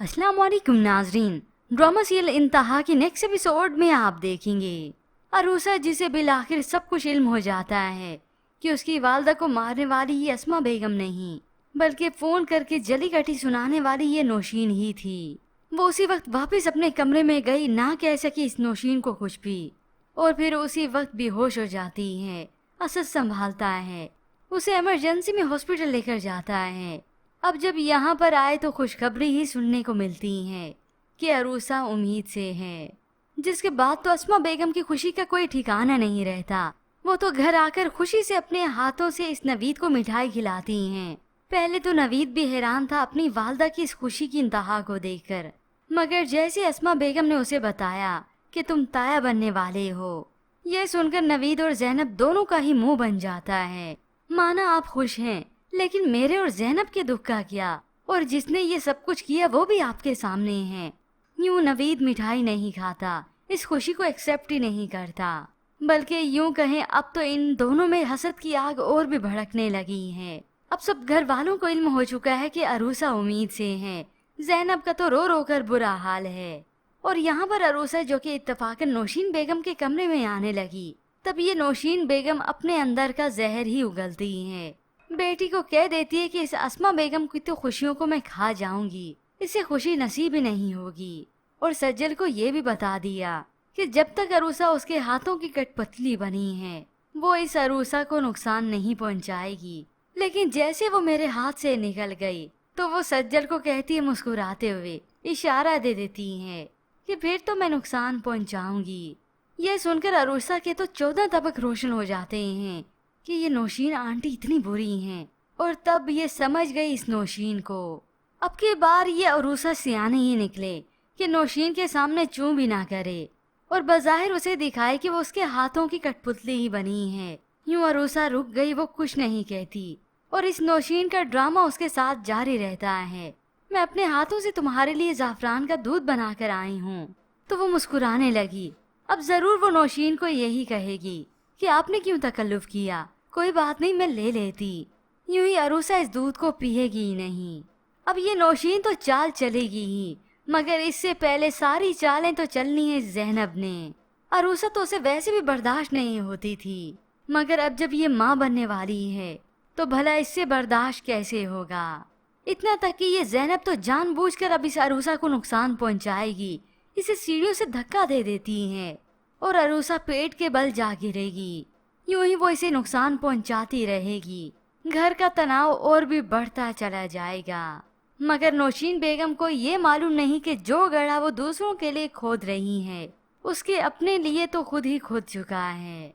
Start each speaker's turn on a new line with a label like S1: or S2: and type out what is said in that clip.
S1: अस्सलाम वालेकुम नाजरीन। ड्रामा सीरियल इंतहा की नेक्स्ट एपिसोड में आप देखेंगे अरूसा जिसे बिलाखिर सब कुछ इल्म हो जाता है कि उसकी वालदा को मारने वाली ये अस्मा बेगम नहीं बल्कि फोन करके जली कटी सुनाने वाली ये नौशीन ही थी। वो उसी वक्त वापस अपने कमरे में गई, ना कह सकी इस नौशीन को कुछ भी, और फिर उसी वक्त बेहोश हो जाती है। असद संभालता है, उसे इमरजेंसी में हॉस्पिटल लेकर जाता है। अब जब यहाँ पर आए तो खुशखबरी ही सुनने को मिलती है कि अरूसा उम्मीद से है, जिसके बाद तो अस्मा बेगम की खुशी का कोई ठिकाना नहीं रहता। वो तो घर आकर खुशी से अपने हाथों से इस नवीद को मिठाई खिलाती हैं। पहले तो नवीद भी हैरान था अपनी वालदा की इस खुशी की इंतहा को देखकर, मगर जैसे अस्मा बेगम ने उसे बताया कि तुम ताया बनने वाले हो, यह सुनकर नवीद और जैनब दोनों का ही मुंह बन जाता है। माना आप खुश हैं, लेकिन मेरे और जैनब के दुख का क्या? और जिसने ये सब कुछ किया वो भी आपके सामने है। यूं नवीद मिठाई नहीं खाता, इस खुशी को एक्सेप्ट ही नहीं करता, बल्कि यूं कहें अब तो इन दोनों में हसद की आग और भी भड़कने लगी है। अब सब घर वालों को इल्म हो चुका है कि अरूसा उम्मीद से है। जैनब का तो रो रो कर बुरा हाल है, और यहाँ पर अरूसा जो कि इत्तफाकन नौशीन बेगम के कमरे में आने लगी, तब ये नौशीन बेगम अपने अंदर का जहर ही उगलती है। बेटी को कह देती है कि इस अस्मा बेगम की तो खुशियों को मैं खा जाऊंगी, इसे खुशी नसीब ही नहीं होगी। और सज्जल को ये भी बता दिया कि जब तक अरूसा उसके हाथों की कठपुतली बनी है, वो इस अरूसा को नुकसान नहीं पहुंचाएगी। लेकिन जैसे वो मेरे हाथ से निकल गई तो वो सज्जल को कहती है मुस्कुराते हुए, इशारा दे देती है कि फिर तो मैं नुकसान पहुंचाऊंगी। यह सुनकर अरूसा के तो 14 तबक रोशन हो जाते हैं कि ये नौशीन आंटी इतनी बुरी हैं। और तब ये समझ गई इस नौशीन को। अब की बार ये अरूसा सियाने ही निकले कि नौशीन के सामने चूं भी ना करे, और बज़ाहिर उसे दिखाए कि वो उसके हाथों की कठपुतली ही बनी है। यूं अरूसा रुक गई, वो कुछ नहीं कहती, और इस नौशीन का ड्रामा उसके साथ जारी रहता है। मैं अपने हाथों से तुम्हारे लिए जाफरान का दूध बना कर आई हूँ। तो वो मुस्कुराने लगी। अब जरूर वो नौशीन को यही कहेगी कि आपने क्यों तकल्लुफ किया, कोई बात नहीं मैं ले लेती। यूं ही अरूसा इस दूध को पिएगी ही नहीं। अब ये नौशीन तो चाल चलेगी ही, मगर इससे पहले सारी चालें तो चलनी है जैनब ने। अरूसा तो उसे वैसे भी बर्दाश्त नहीं होती थी, मगर अब जब ये माँ बनने वाली है तो भला इससे बर्दाश्त कैसे होगा। इतना तक कि ये जैनब तो जानबूझकर अब इस अरूसा को नुकसान पहुंचाएगी, इसे सीढ़ियों से धक्का दे देती है और अरूसा पेट के बल जा गिरेगी। यूं ही वो इसे नुकसान पहुंचाती रहेगी। घर का तनाव और भी बढ़ता चला जाएगा। मगर नौशीन बेगम को ये मालूम नहीं कि जो गड्ढा वो दूसरों के लिए खोद रही है, उसके अपने लिए तो खुद ही खोद चुका है।